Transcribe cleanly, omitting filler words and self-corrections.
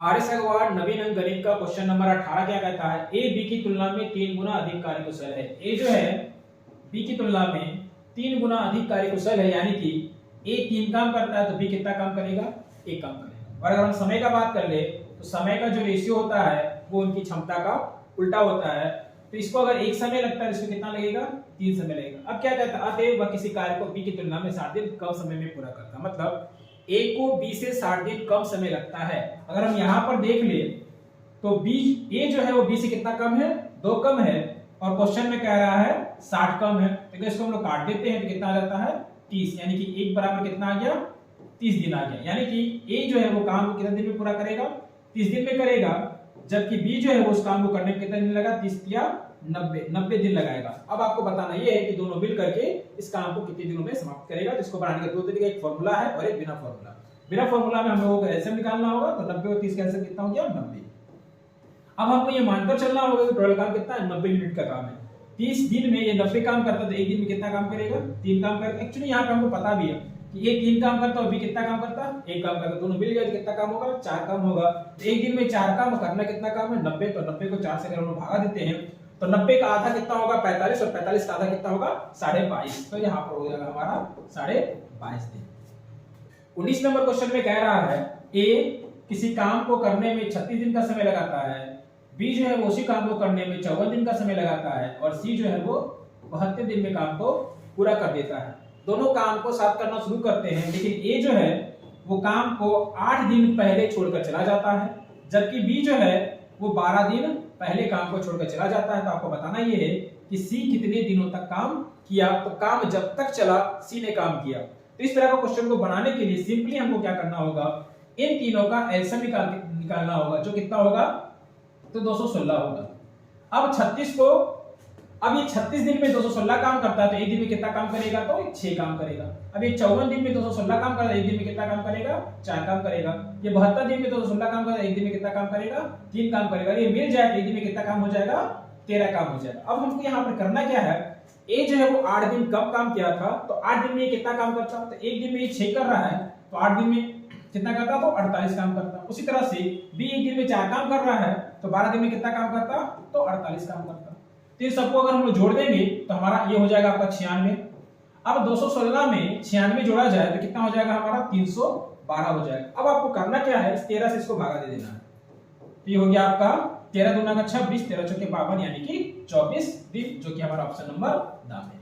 RS Agarwal नवीन अंक गणित का क्वेश्चन नंबर 18 क्या कहता है? ए बी की तुलना में 3 गुना अधिक कार्यकुशल है। ए जो है बी की तुलना में 3 गुना अधिक कार्यकुशल है, यानी कि ए 3 काम करता है तो बी कितना काम करेगा? 1 काम करेगा। और अगर हम समय का बात कर ले तो समय का जो रेशियो होता है वो उनकी क्षमता का उल्टा होता है। तो इसको अगर 1 समय लगता है तो इसको कितना लगेगा? 3 समय लगेगा। अब क्या कहता है? अतएव वह किसी कार्य को बी की तुलना में 60 दिन कम समय में पूरा करता है। मतलब ए को बी से 60 दिन कम समय लगता है। अगर हम यहाँ पर देख ले तो बी ए जो है वो बी से कितना कम है? 2 कम है। और क्वेश्चन में कह रहा है 60 कम है, तो इसको हम लोग काट देते हैं तो कितना आ जाता है? 30, यानी कि 1 बराबर कितना आ गया? 30 दिन आ गया। यानी कि ए जो है वो काम को कितने दिन में पूरा करेगा? 30 दिन में करेगा, जबकि बी जो है वो उस काम को करने में कितने दिन लगा? 30 या 90 दिन लगाएगा। अब आपको बताना ये है कि दोनों मिल करके इस काम को कितने दिनों में समाप्त करेगा। तो इसको बनाने का दो तरीके, एक फॉर्मूला है और एक बिना फॉर्मूला। बिना फॉर्मूला में हम लोगों को एलसीएम निकालना होगा, तो 90 और 30 का एलसीएम कितना हो गया? 90। अब हमको ये मानकर चलना होगा कि टोटल काम कितना है? 90 यूनिट का काम है। 30 दिन में ये 90 काम करता है तो एक दिन में कितना काम करेगा? 3 काम करेगा। एक्चुअली यहाँ पे हमको पता भी है कि ये 3 काम करता है और बी कितना काम करता है? 1 काम करता है। दोनों मिल गए तो कितना काम होगा? 4 काम होगा। तो एक दिन में 4 काम करना कितना काम है? 90। तो 90 को 4 से अगर हम लोग भागा देते हैं तो 90 का आधा कितना होगा? 45, और 45 का आधा कितना होगा? 22.5। तो यहाँ पर हो जाएगा हमारा 22.5 दिन। 19 नंबर क्वेश्चन में कह रहा है ए किसी काम को करने में 36 दिन का समय लगाता है, बी जो है वो उसी काम को करने में 54 दिन का समय लगाता है, और सी जो है वो 72 दिन में काम को पूरा कर देता है। दोनों काम को साथ करना शुरू करते हैं, लेकिन ए जो है वो काम को 8 दिन पहले छोड़कर चला जाता है, जबकि बी जो है वो 12 दिन पहले काम को छोड़कर चला जाता है। तो आपको बताना ये है कि सी कितने दिनों तक काम किया। तो काम जब तक चला सी ने काम किया। तो इस तरह का क्वेश्चन को बनाने के लिए सिंपली हमको क्या करना होगा? इन तीनों का एलसीएम निकालना होगा, जो कितना होगा? तो 216 होगा। अब 36 को, अब ये 36 दिन में 216 काम करता है तो एक दिन में कितना काम करेगा? तो 6 काम करेगा। अब ये 54 दिन में 216 काम करता है, एक दिन में कितना काम करेगा? 4 काम करेगा। ये 72 दिन में 216 काम करता है, एक दिन में कितना काम करेगा? 3 काम करेगा। ये मिल जाए तो एक दिन में कितना काम हो जाएगा? 13 काम हो जाएगा। अब हमको यहाँ पर करना क्या है? ए जो है वो 8 दिन कम काम किया था, तो 8 दिन में ये कितना काम करता? तो एक दिन में ये 6 कर रहा है, तो 8 दिन में कितना करता? तो 48 काम करता। उसी तरह से बी एक दिन में 4 काम कर रहा है, तो 12 दिन में कितना काम करता? तो 48 काम करता। तो इन सबको अगर हम लोग जोड़ देंगे तो हमारा ये हो जाएगा आपका 96। अब 216 में 96 जोड़ा जाए तो कितना हो जाएगा हमारा? 312 हो जाएगा। अब आपको करना क्या है? 13 से इसको भागा दे देना है। तो ये हो गया आपका 13 दूना का 26, 13 चौके 52, यानी कि 24 दिन, जो कि हमारा ऑप्शन नंबर द है।